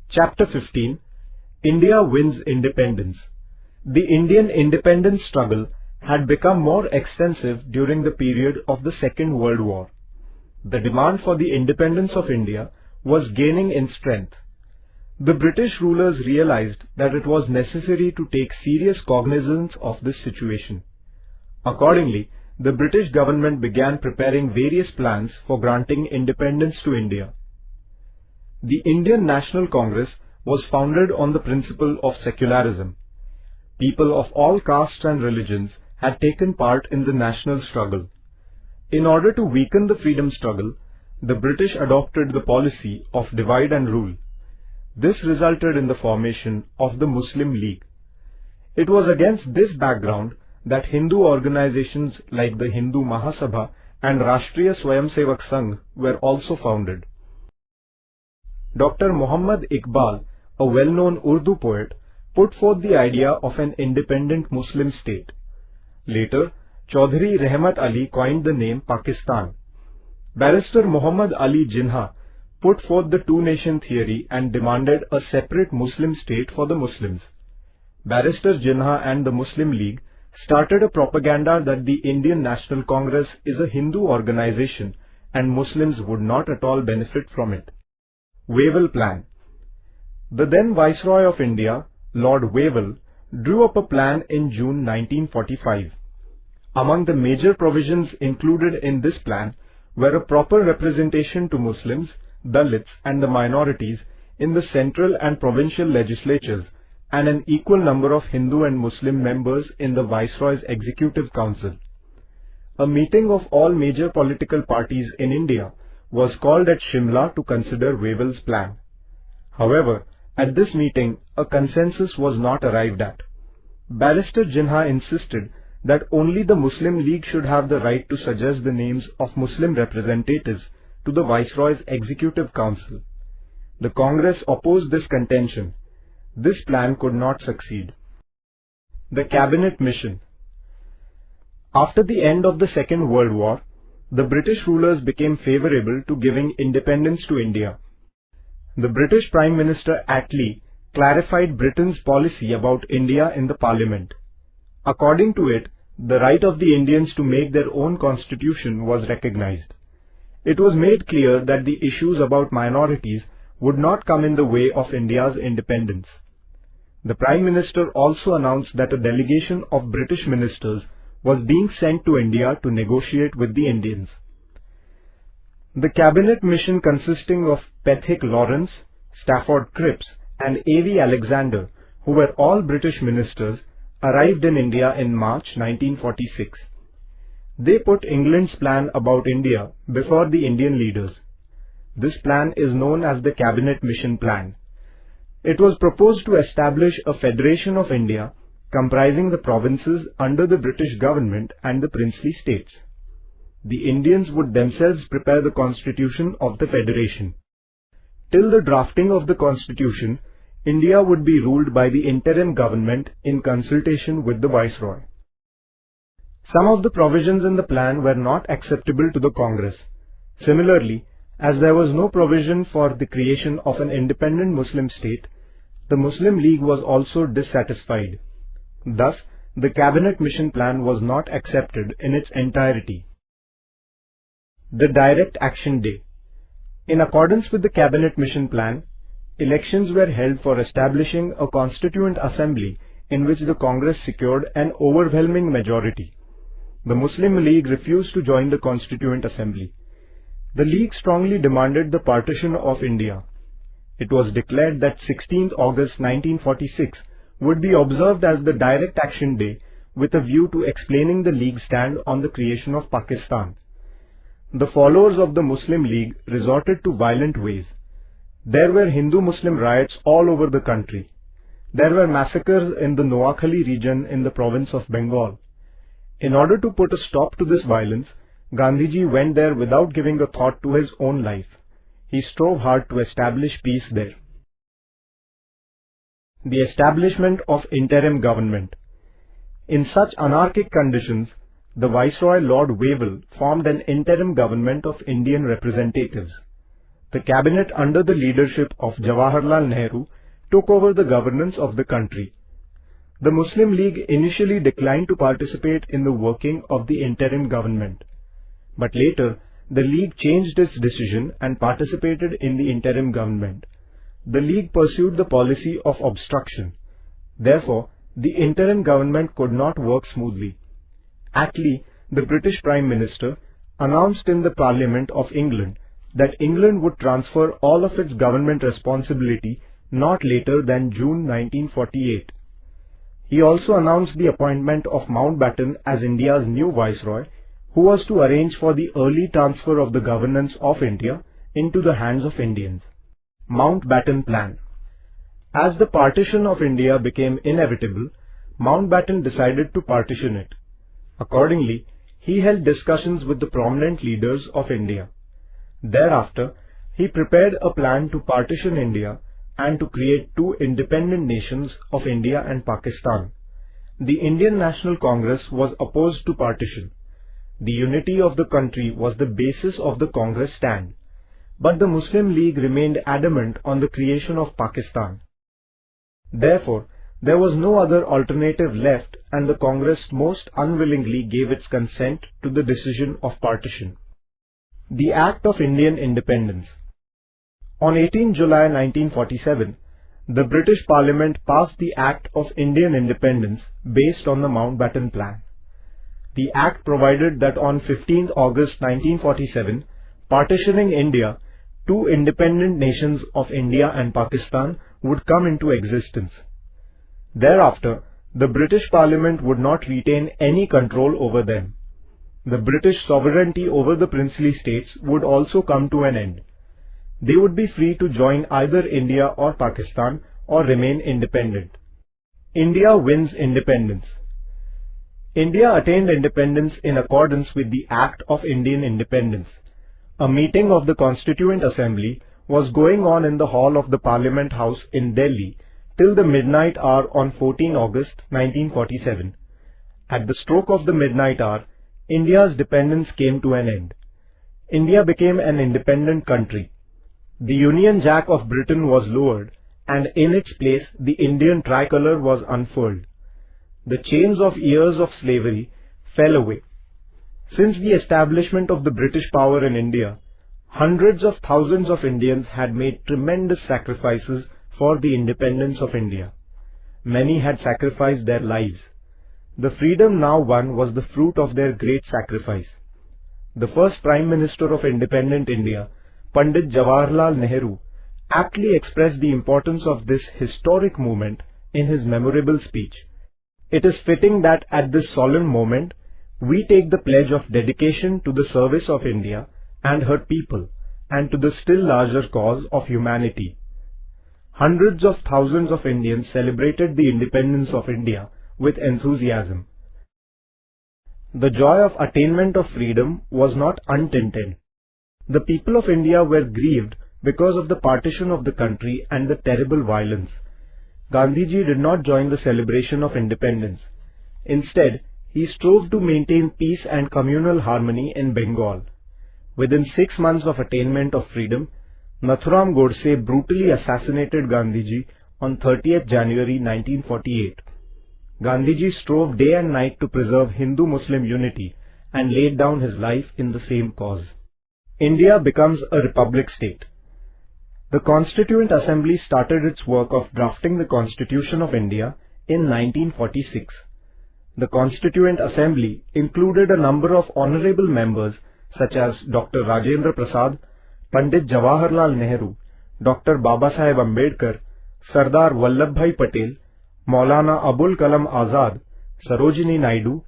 Chapter 15. India wins independence. The Indian independence struggle had become more extensive during the period of the Second World War. The demand for the independence of India was gaining in strength. The British rulers realized that it was necessary to take serious cognizance of this situation. Accordingly, the British government began preparing various plans for granting independence to India. The Indian National Congress was founded on the principle of secularism. People of all castes and religions had taken part in the national struggle. In order to weaken the freedom struggle, the British adopted the policy of divide and rule. This resulted in the formation of the Muslim League. It was against this background that Hindu organizations like the Hindu Mahasabha and Rashtriya Swayamsevak Sangh were also founded. Dr. Muhammad Iqbal, a well-known Urdu poet, put forth the idea of an independent Muslim state. Later, Chaudhry Rahmat Ali coined the name Pakistan. Barrister Muhammad Ali Jinnah put forth the two-nation theory and demanded a separate Muslim state for the Muslims. Barrister Jinnah and the Muslim League started a propaganda that the Indian National Congress is a Hindu organization and Muslims would not at all benefit from it. Wavell Plan. The then Viceroy of India, Lord Wavell, drew up a plan in June 1945. Among the major provisions included in this plan were a proper representation to Muslims, Dalits and the minorities in the central and provincial legislatures and an equal number of Hindu and Muslim members in the Viceroy's Executive Council. A meeting of all major political parties in India was called at Shimla to consider Wavell's plan. However, at this meeting, a consensus was not arrived at. Barrister Jinnah insisted that only the Muslim League should have the right to suggest the names of Muslim representatives to the Viceroy's Executive Council. The Congress opposed this contention. This plan could not succeed. The Cabinet Mission. After the end of the Second World War, the British rulers became favorable to giving independence to India. The British Prime Minister Attlee clarified Britain's policy about India in the Parliament. According to it, the right of the Indians to make their own constitution was recognized. It was made clear that the issues about minorities would not come in the way of India's independence. The Prime Minister also announced that a delegation of British ministers was being sent to India to negotiate with the Indians. The Cabinet Mission, consisting of Pethick Lawrence, Stafford Cripps and A.V. Alexander, who were all British ministers, arrived in India in March 1946. They put England's plan about India before the Indian leaders. This plan is known as the Cabinet Mission Plan. It was proposed to establish a Federation of India comprising the provinces under the British government and the princely states. The Indians would themselves prepare the constitution of the Federation. Till the drafting of the constitution, India would be ruled by the interim government in consultation with the Viceroy. Some of the provisions in the plan were not acceptable to the Congress. Similarly, as there was no provision for the creation of an independent Muslim state, the Muslim League was also dissatisfied. Thus, the Cabinet Mission Plan was not accepted in its entirety. The Direct Action Day. In accordance with the Cabinet Mission Plan, elections were held for establishing a Constituent Assembly in which the Congress secured an overwhelming majority. The Muslim League refused to join the Constituent Assembly. The League strongly demanded the partition of India. It was declared that 16th August 1946 would be observed as the Direct Action Day with a view to explaining the League's stand on the creation of Pakistan. The followers of the Muslim League resorted to violent ways. There were Hindu-Muslim riots all over the country. There were massacres in the Noakhali region in the province of Bengal. In order to put a stop to this violence, Gandhiji went there without giving a thought to his own life. He strove hard to establish peace there. The establishment of interim government. In such anarchic conditions, the Viceroy Lord Wavell formed an interim government of Indian representatives. The cabinet under the leadership of Jawaharlal Nehru took over the governance of the country. The Muslim League initially declined to participate in the working of the interim government, but later the League changed its decision and participated in the interim government. The League pursued the policy of obstruction. Therefore, the interim government could not work smoothly. Attlee, the British Prime Minister, announced in the Parliament of England that England would transfer all of its government responsibility not later than June 1948. He also announced the appointment of Mountbatten as India's new Viceroy, who was to arrange for the early transfer of the governance of India into the hands of Indians. Mountbatten Plan. As the partition of India became inevitable, Mountbatten decided to partition it. Accordingly, he held discussions with the prominent leaders of India. Thereafter, he prepared a plan to partition India and to create two independent nations of India and Pakistan. The Indian National Congress was opposed to partition. The unity of the country was the basis of the Congress stand, but the Muslim League remained adamant on the creation of Pakistan. Therefore, there was no other alternative left, and the Congress most unwillingly gave its consent to the decision of partition. The Act of Indian Independence. On 18 July 1947, the British Parliament passed the Act of Indian Independence based on the Mountbatten Plan. The Act provided that on 15 August 1947, partitioning India, two independent nations of India and Pakistan would come into existence. Thereafter, the British Parliament would not retain any control over them. The British sovereignty over the princely states would also come to an end. They would be free to join either India or Pakistan or remain independent. India wins independence. India attained independence in accordance with the Act of Indian Independence. A meeting of the Constituent Assembly was going on in the hall of the Parliament House in Delhi till the midnight hour on 14 August 1947. At the stroke of the midnight hour, India's dependence came to an end. India became an independent country. The Union Jack of Britain was lowered, and in its place the Indian tricolour was unfurled. The chains of years of slavery fell away. Since the establishment of the British power in India, hundreds of thousands of Indians had made tremendous sacrifices for the independence of India. Many had sacrificed their lives. The freedom now won was the fruit of their great sacrifice. The first Prime Minister of independent India, Pandit Jawaharlal Nehru, aptly expressed the importance of this historic movement in his memorable speech. It is fitting that at this solemn moment, we take the pledge of dedication to the service of India and her people, and to the still larger cause of humanity. Hundreds of thousands of Indians celebrated the independence of India with enthusiasm. The joy of attainment of freedom was not untinted. The people of India were grieved because of the partition of the country and the terrible violence. Gandhiji did not join the celebration of independence. Instead, he strove to maintain peace and communal harmony in Bengal. Within 6 months of attainment of freedom, Nathuram Godse brutally assassinated Gandhiji on 30th January 1948. Gandhiji strove day and night to preserve Hindu-Muslim unity and laid down his life in the same cause. India becomes a republic state. The Constituent Assembly started its work of drafting the Constitution of India in 1946. The Constituent Assembly included a number of honorable members such as Dr. Rajendra Prasad, Pandit Jawaharlal Nehru, Dr. Babasaheb Ambedkar, Sardar Vallabhbhai Patel, Maulana Abul Kalam Azad, Sarojini Naidu,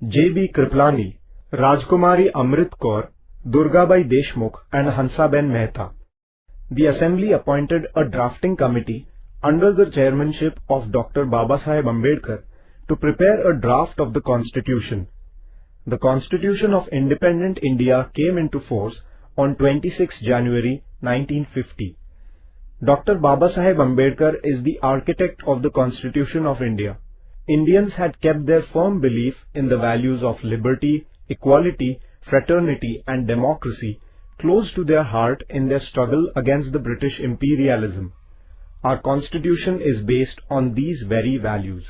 J.B. Kripalani, Rajkumari Amrit Kaur, Durgabai Deshmukh and Hansaben Mehta. The Assembly appointed a drafting committee under the chairmanship of Dr. Babasaheb Ambedkar to prepare a draft of the Constitution. The Constitution of Independent India came into force on 26 January 1950. Dr. Babasaheb Ambedkar is the architect of the Constitution of India. Indians had kept their firm belief in the values of liberty, equality, fraternity and democracy close to their heart in their struggle against the British imperialism. Our Constitution is based on these very values.